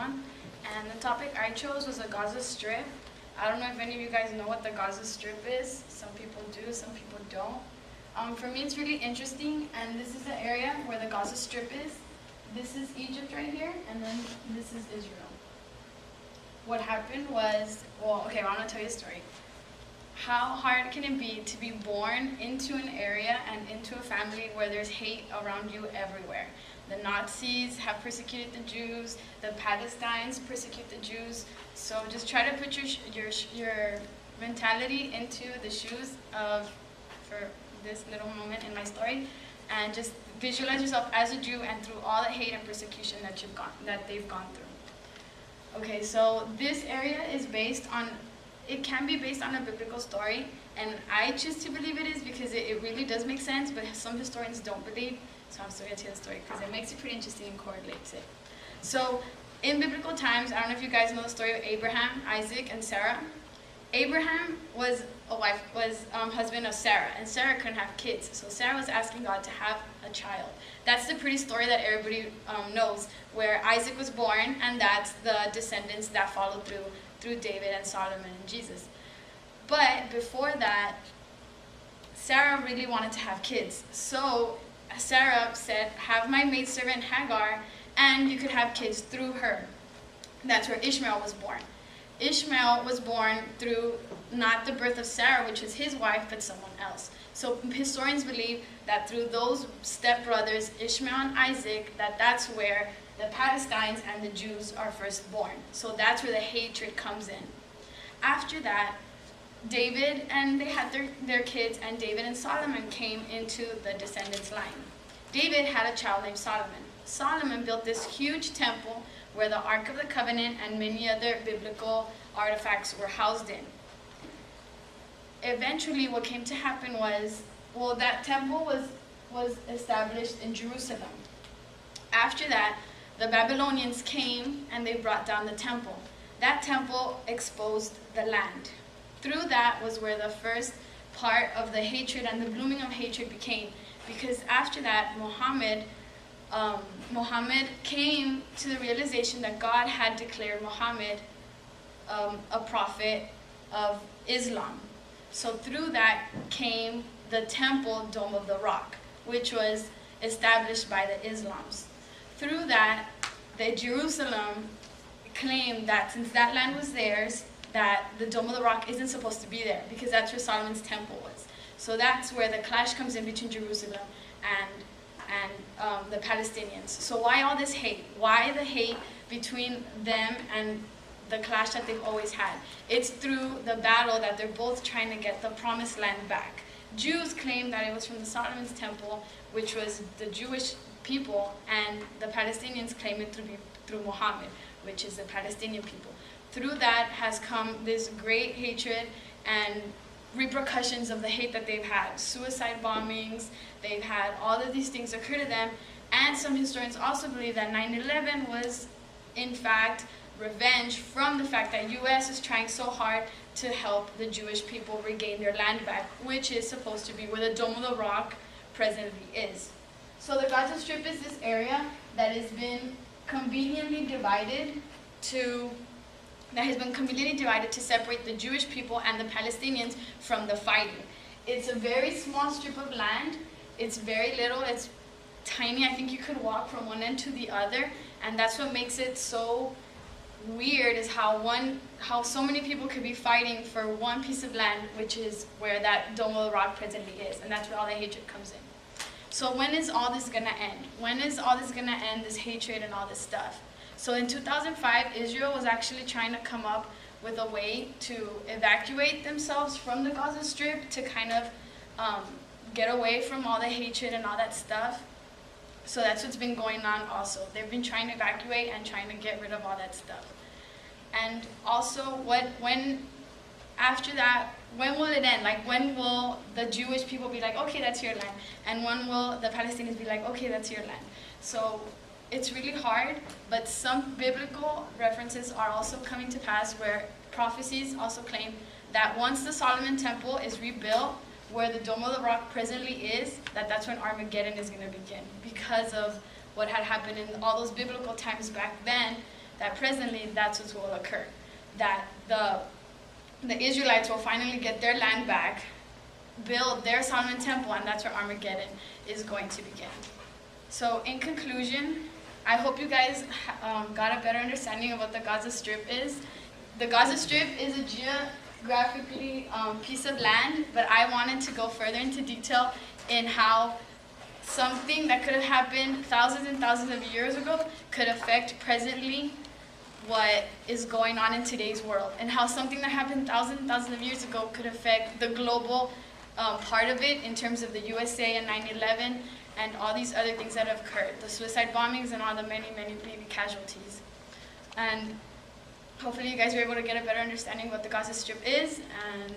one. And the topic I chose was the Gaza Strip. I don't know if any of you guys know what the Gaza Strip is. Some people do, some people don't. For me, it's really interesting, and this is the area where the Gaza Strip is. This is Egypt right here, and then this is Israel. What happened was, well, okay, I'm going to tell you a story. How hard can it be to be born into an area and into a family where there's hate around you everywhere? The Nazis have persecuted the Jews, the Palestinians persecute the Jews. So just try to put your mentality into the shoes of, for this little moment in my story, and just visualize yourself as a Jew and through all the hate and persecution that they've gone through. Okay, so this area is based on, it can be based on a biblical story, and I choose to believe it is because it really does make sense, but some historians don't believe, so I'm still going to tell the story because it makes it pretty interesting and correlates it. So in biblical times, I don't know if you guys know the story of Abraham, Isaac, and Sarah. Abraham was husband of Sarah, and Sarah couldn't have kids, so Sarah was asking God to have a child. That's the pretty story that everybody knows, where Isaac was born, and that's the descendants that followed through David and Solomon and Jesus. But before that, Sarah really wanted to have kids, so Sarah said, have my maidservant Hagar, and you could have kids through her. That's where Ishmael was born. Ishmael was born through not the birth of Sarah, which is his wife, but someone else. So historians believe that through those stepbrothers, Ishmael and Isaac, that's where the Palestinians and the Jews are first born. So that's where the hatred comes in. After that, David, and they had their kids, and David and Solomon came into the descendants' line. David had a child named Solomon. Solomon built this huge temple where the Ark of the Covenant and many other biblical artifacts were housed in. Eventually, what came to happen was, well, that temple was established in Jerusalem. After that, the Babylonians came and they brought down the temple. That temple exposed the land. Through that was where the first part of the hatred and the blooming of hatred became, because after that, Muhammad came to the realization that God had declared Muhammad a prophet of Islam. So through that came the temple Dome of the Rock, which was established by the Islams. Through that, the Jerusalem claimed that since that land was theirs, that the Dome of the Rock isn't supposed to be there, because that's where Solomon's temple was. So that's where the clash comes in between Jerusalem and the Palestinians. So why all this hate? Why the hate between them and the clash that they've always had? It's through the battle that they're both trying to get the promised land back. Jews claim that it was from the Solomon's temple, which was the Jewish people, and the Palestinians claim it through Muhammad, which is the Palestinian people. Through that has come this great hatred and repercussions of the hate that they've had. Suicide bombings, they've had all of these things occur to them, and some historians also believe that 9/11 was, in fact, revenge from the fact that U.S. is trying so hard to help the Jewish people regain their land back, which is supposed to be where the Dome of the Rock presently is. So the Gaza Strip is this area that has been conveniently divided to separate the Jewish people and the Palestinians from the fighting. It's a very small strip of land. It's very little. It's tiny. I think you could walk from one end to the other, and that's what makes it so weird, is how so many people could be fighting for one piece of land, which is where that Dome of the Rock presently is, and that's where all the hatred comes in. So when is all this gonna end? When is all this gonna end, this hatred and all this stuff? So in 2005, Israel was actually trying to come up with a way to evacuate themselves from the Gaza Strip to kind of get away from all the hatred and all that stuff. So that's what's been going on also. They've been trying to evacuate and trying to get rid of all that stuff. And also, after that, when will it end? Like, when will the Jewish people be like, okay, that's your land? And when will the Palestinians be like, okay, that's your land? So it's really hard, but some biblical references are also coming to pass, where prophecies also claim that once the Solomon Temple is rebuilt, where the Dome of the Rock presently is, that's when Armageddon is going to begin, because of what had happened in all those biblical times back then. that presently that's what will occur. That the Israelites will finally get their land back, build their Solomon temple, and that's where Armageddon is going to begin. So in conclusion, I hope you guys got a better understanding of what the Gaza Strip is. The Gaza Strip is a geographically piece of land, but I wanted to go further into detail in how something that could have happened thousands and thousands of years ago could affect presently what is going on in today's world, and how something that happened thousands and thousands of years ago could affect the global part of it in terms of the USA and 9/11 and all these other things that have occurred, the suicide bombings and all the many, many baby casualties. And hopefully you guys were able to get a better understanding of what the Gaza Strip is, and